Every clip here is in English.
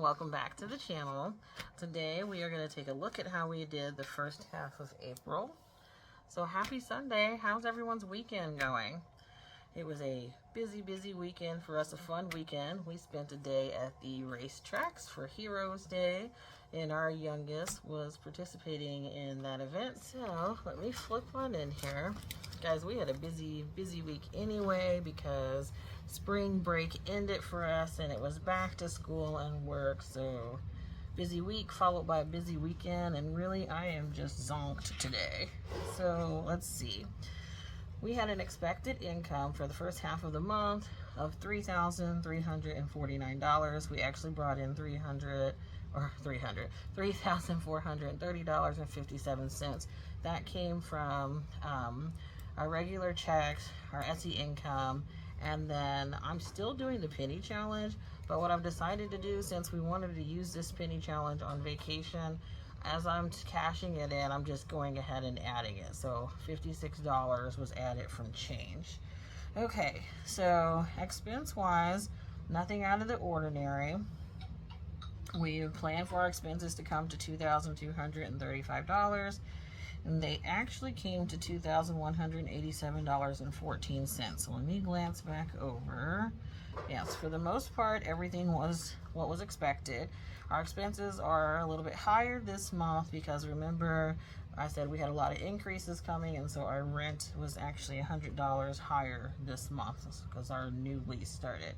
and welcome back to the channel. Today we are going to take a look at how we did the first half of April. So happy Sunday. How's everyone's weekend going? It was a busy weekend for us, a fun weekend. We spent a day at the racetracks for Heroes Day, and our youngest was participating in that event. So let me flip on in here. Guys, we had a busy week anyway because spring break ended for us and it was back to school and work. So busy week followed by a busy weekend, and really I am just zonked today. So let's see. We had an expected income for the first half of the month of $3,430. We actually brought in $3,430.57. That came from our regular checks, our Etsy income, and then I'm still doing the penny challenge. But what I've decided to do, since we wanted to use this penny challenge on vacation, as I'm cashing it in, I'm just going ahead and adding it. So $56 was added from change. Okay, so expense wise, nothing out of the ordinary. We planned for our expenses to come to $2,235, and they actually came to $2,187.14. So let me glance back over. Yes, for the most part, everything was what was expected. Our expenses are a little bit higher this month because remember, I said we had a lot of increases coming, and so our rent was actually $100 higher this month because our new lease started.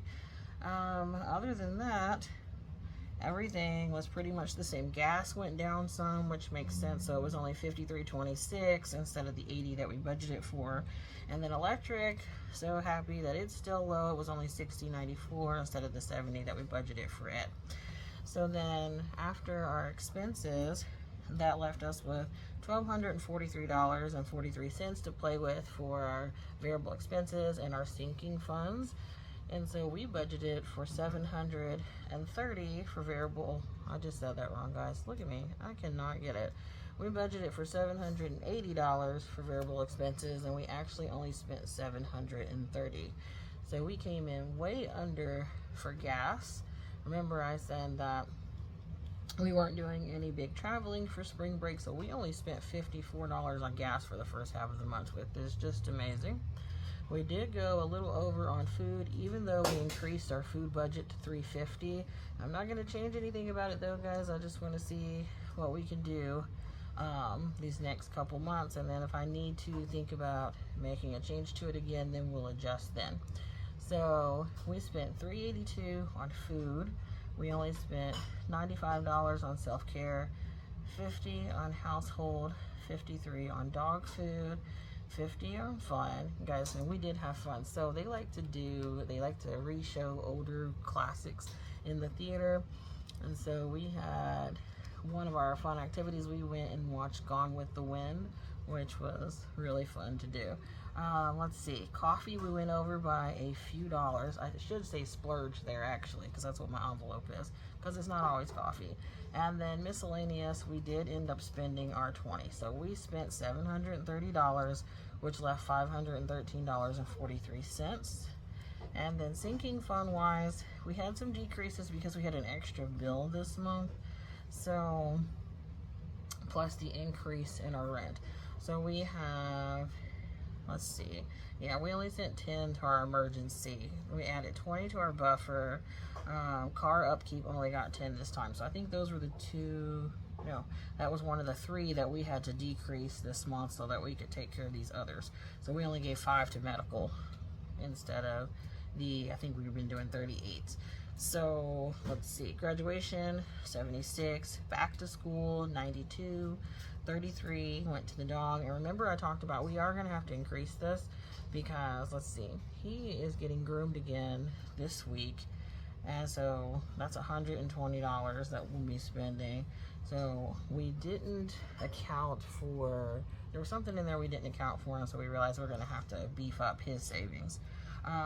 Other than that, everything was pretty much the same. Gas went down some, which makes sense. So it was only $53.26 instead of the $80 that we budgeted for. And then electric, so happy that it's still low. It was only $60.94 instead of the $70 that we budgeted for it. So then after our expenses, that left us with $1,243.43 to play with for our variable expenses and our sinking funds. And so we budgeted for $730 for variable. I just said that wrong, guys. Look at me. I cannot get it. We budgeted for $780 for variable expenses, and we actually only spent $730. So we came in way under for gas. Remember, I said that we weren't doing any big traveling for spring break, so we only spent $54 on gas for the first half of the month, which is just amazing. We did go a little over on food, even though we increased our food budget to $350. I'm not going to change anything about it though, guys. I just want to see what we can do these next couple months, and then if I need to think about making a change to it again, then we'll adjust then. So we spent $382 on food. We only spent $95 on self-care, $50 on household, $53 on dog food, $50 on fun, guys. And we did have fun. So they like to re-show older classics in the theater, and so we had one of our fun activities. We went and watched Gone with the Wind, which was really fun to do. Let's see, coffee we went over by a few dollars. I should say splurge there actually, because that's what my envelope is, because it's not always coffee. And then miscellaneous, we did end up spending our $20. So we spent $730, which left $513.43. And then sinking fund wise, we had some decreases because we had an extra bill this month. So plus the increase in our rent. So we have, let's see, yeah, we only sent 10 to our emergency. We added 20 to our buffer. Car upkeep only got 10 this time. So I think those were the two, no, that was one of the 3 that we had to decrease this month so that we could take care of these others. So we only gave 5 to medical instead of I think we've been doing 38. So let's see, graduation 76, back to school 92, 33 went to the dog. And remember, I talked about we are going to have to increase this because let's see, he is getting groomed again this week, and so that's $120 that we'll be spending. So we didn't account for, there was something in there we didn't account for, and so we realized we're going to have to beef up his savings.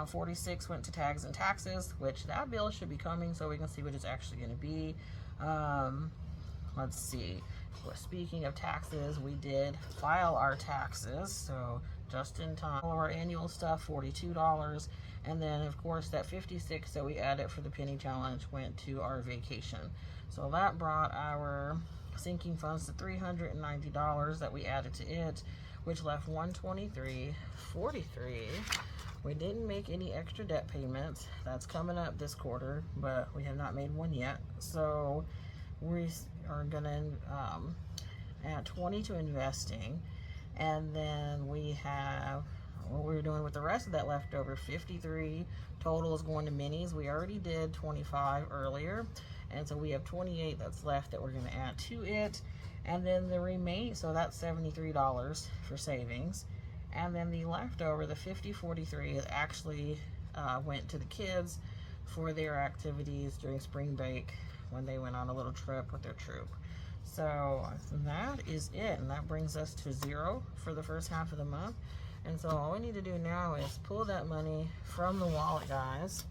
46 went to tags and taxes, which that bill should be coming, so we can see what it's actually going to be. Let's see. Well, speaking of taxes, we did file our taxes, so just in time. All of our annual stuff, $42. And then, of course, that $56 that we added for the penny challenge went to our vacation. So that brought our sinking funds to $390 that we added to it, which left $123.43. We didn't make any extra debt payments. That's coming up this quarter, but we have not made one yet. So we are gonna add 20 to investing, and then we have what we're doing with the rest of that leftover 53 total is going to minis. We already did 25 earlier, and so we have 28 that's left that we're going to add to it. And then the remaining, so that's $73 for savings. And then the leftover, the 5043, actually went to the kids for their activities during spring break when they went on a little trip with their troop. So that is it, and that brings us to zero for the first half of the month. And so all we need to do now is pull that money from the wallet, guys.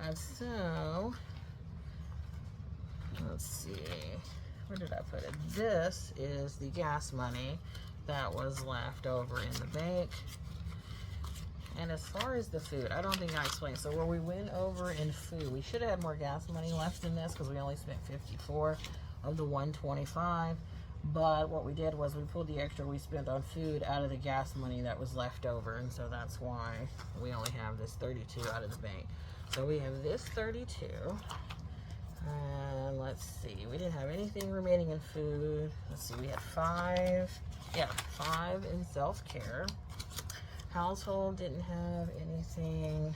And so, let's see, where did I put it? This is the gas money that was left over in the bank. And as far as the food, I don't think I explained. So where we went over in food, we should have had more gas money left in this because we only spent 54 of the 125. But what we did was we pulled the extra we spent on food out of the gas money that was left over. And so that's why we only have this 32 out of the bank. So we have this 32. And let's see, we didn't have anything remaining in food. Let's see, we had 5 in self-care. Household didn't have anything.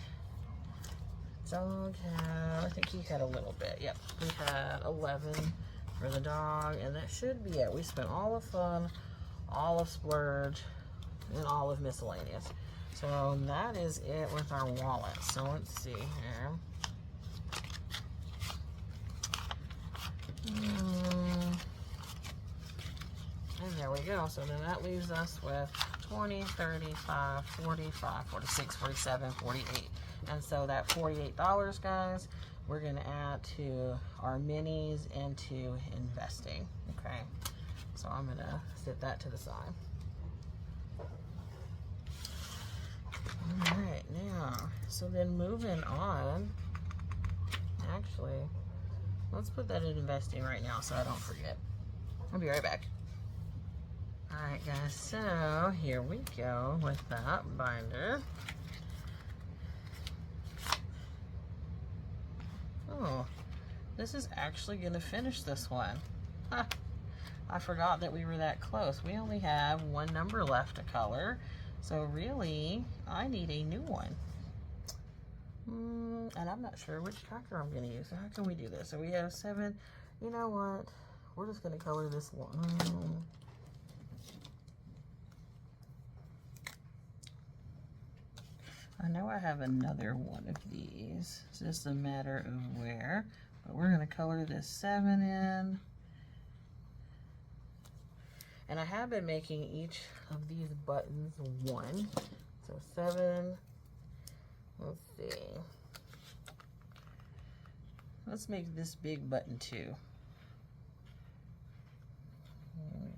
Dog had, I think he had a little bit. Yep, we had 11 for the dog, and that should be it. We spent all of fun, all of splurge, and all of miscellaneous. So that is it with our wallet. So let's see here. And there we go. So then that leaves us with 20, 35, 45, 46, 47, 48. And so that $48, guys, we're going to add to our minis and to investing. Okay. So I'm going to set that to the side. All right, now, so then moving on, actually, let's put that in investing right now so I don't forget. I'll be right back. Alright guys, so here we go with that binder. Oh, this is actually going to finish this one. Huh. I forgot that we were that close. We only have one number left to color. So really, I need a new one. And I'm not sure which tracker I'm going to use. So how can we do this? So we have 7. You know what? We're just going to color this one. I know I have another one of these. It's just a matter of where. But we're going to color this 7 in. And I have been making each of these buttons 1. So 7. Let's see. Let's make this big button 2.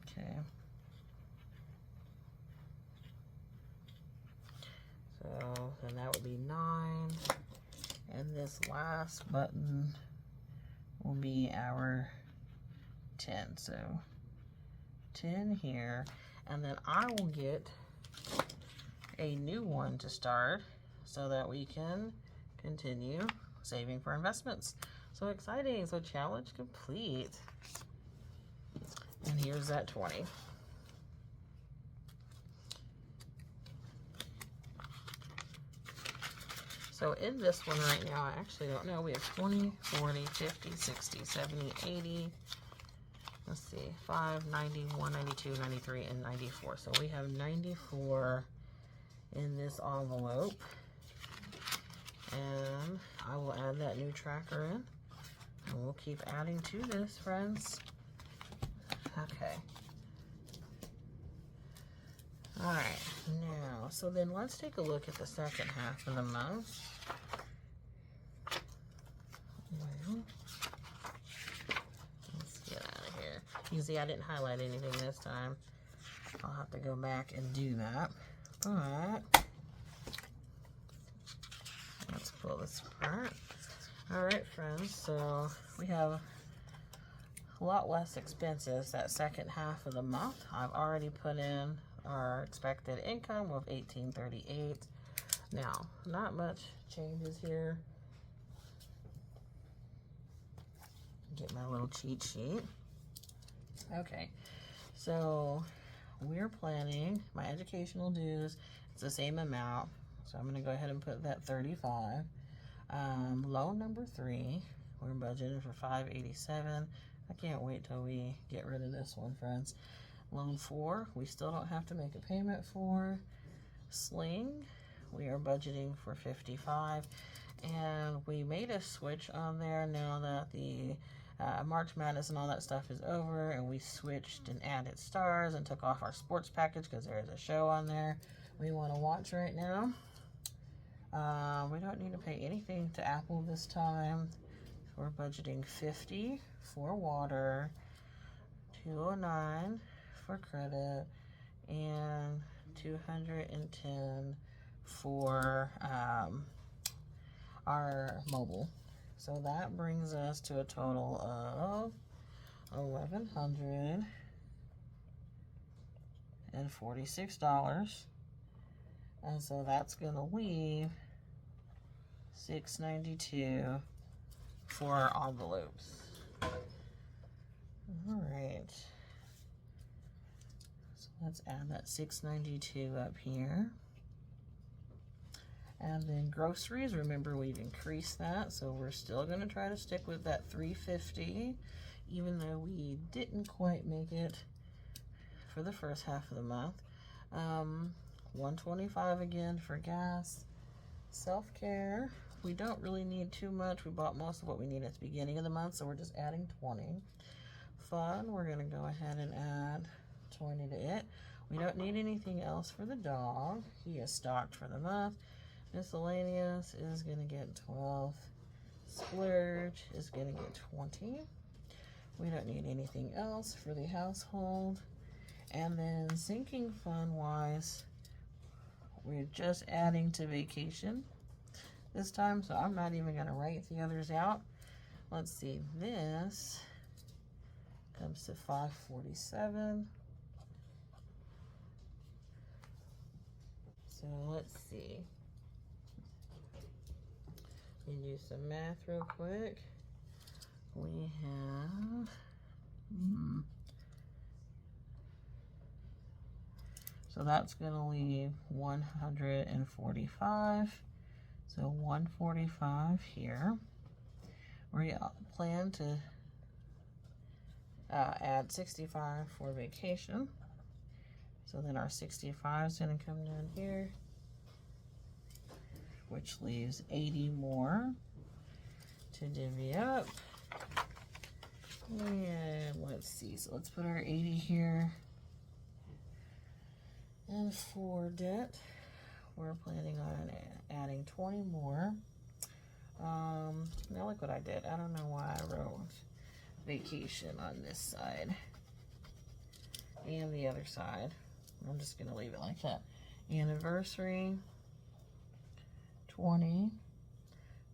Okay. So then that would be 9. And this last button will be our 10. So 10 here. And then I will get a new one to start so that we can continue saving for investments. So exciting. So challenge complete. And here's that 20. So in this one right now, I actually don't know. We have 20, 40, 50, 60, 70, 80. Let's see, 5, 90, 192, 93, and 94. So we have 94 in this envelope. And I will add that new tracker in. And we'll keep adding to this, friends. Okay. All right, now, so then let's take a look at the second half of the month. Let's get out of here. You see, I didn't highlight anything this time. I'll have to go back and do that. But let's pull this apart. All right, friends, so we have a lot less expenses that second half of the month. I've already put in our expected income of $18.38. Now, not much changes here. Get my little cheat sheet. Okay, so we're planning my educational dues. It's the same amount, so I'm going to go ahead and put that 35. Loan number 3, we're budgeted for $587. I can't wait till we get rid of this one, friends. Loan 4, we still don't have to make a payment for. Sling, we are budgeting for $55, and we made a switch on there now that the March Madness and all that stuff is over, and we switched and added stars and took off our sports package because there is a show on there we want to watch right now. We don't need to pay anything to Apple this time. We're budgeting $50 for water, $209 for credit, and $210 for our mobile. So that brings us to a total of $1,146. And so that's going to leave $692 for our envelopes. All right. So let's add that $692 up here. And then groceries, remember we've increased that, so we're still going to try to stick with that $350, even though we didn't quite make it for the first half of the month. $125 again for gas. Self-care, we don't really need too much. We bought most of what we need at the beginning of the month, so we're just adding 20. Fun, we're going to go ahead and add 20 to it. We don't need anything else for the dog. He is stocked for the month. Miscellaneous is going to get 12. Splurge is going to get 20. We don't need anything else for the household. And then sinking fund wise, we're just adding to vacation this time, so I'm not even going to write the others out. Let's see, this comes to $547. So let's see. We do some math real quick. We have so that's going to leave 145. So 145 here. We plan to add 65 for vacation. So then our 65 is going to come down here, which leaves 80 more to divvy up. And let's see, so let's put our 80 here. And for debt, we're planning on adding 20 more. Now look what I did. I don't know why I wrote vacation on this side and the other side. I'm just gonna leave it like that. Anniversary, 20.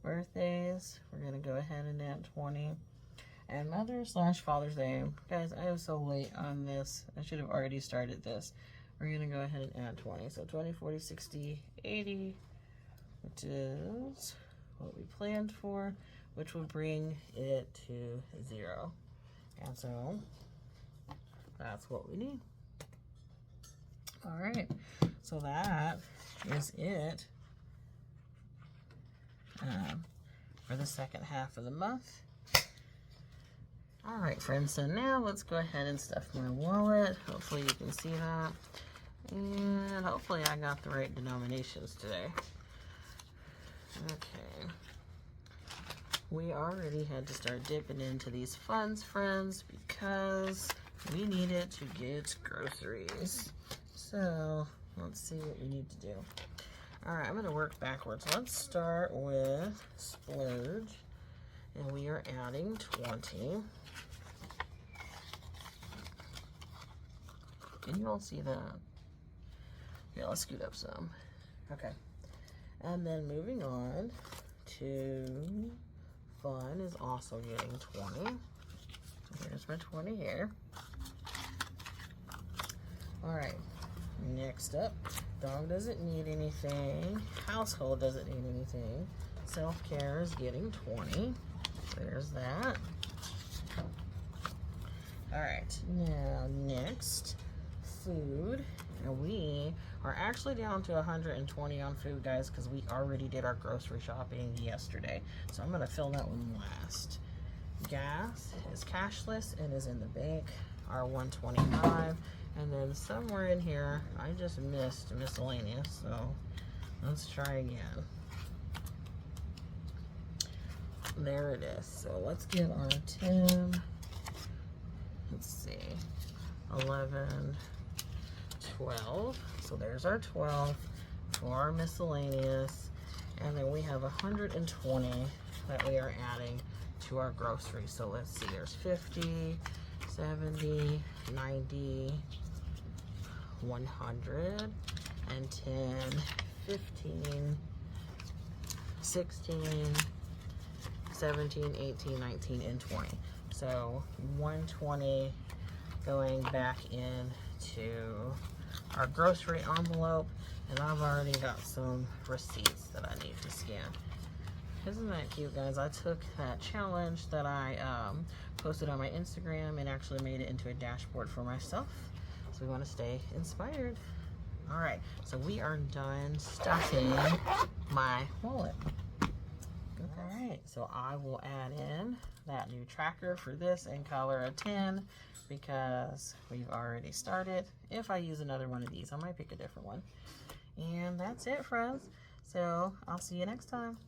Birthdays, we're gonna go ahead and add 20. And Mother/Father's Day. Guys, I am so late on this. I should have already started this. We're gonna go ahead and add 20. So 20, 40, 60, 80, which is what we planned for, which will bring it to 0. And so that's what we need. All right, so that is it for the second half of the month. All right, friends, so now let's go ahead and stuff my wallet. Hopefully you can see that. And hopefully I got the right denominations today. Okay. We already had to start dipping into these funds, friends, because we needed to get groceries. So let's see what we need to do. All right, I'm going to work backwards. Let's start with splurge, and we are adding 20. Can you all see that? Yeah, let's scoot up some. Okay. And then moving on to fun is also getting 20. So here's my 20 here. All right. Next up, dog doesn't need anything. Household doesn't need anything. Self-care is getting 20. There's that. All right, now next, food. And we are actually down to 120 on food, guys, because we already did our grocery shopping yesterday. So I'm gonna fill that one last. Gas is cashless and is in the bank, our 125. And then somewhere in here, I just missed miscellaneous, so let's try again. There it is. So let's get our 10. Let's see, 11, 12. So there's our 12 for our miscellaneous. And then we have 120 that we are adding to our groceries. So let's see, there's 50, 70, 90, 100, and 10, 15, 16, 17, 18, 19, and 20. So 120 going back into our grocery envelope, and I've already got some receipts that I need to scan. Isn't that cute, guys? I took that challenge that I posted on my Instagram and actually made it into a dashboard for myself. So we want to stay inspired. All right, so we are done stuffing my wallet. All right, so I will add in that new tracker for this and color a 10 because we've already started. If I use another one of these, I might pick a different one. And that's it, friends. So I'll see you next time.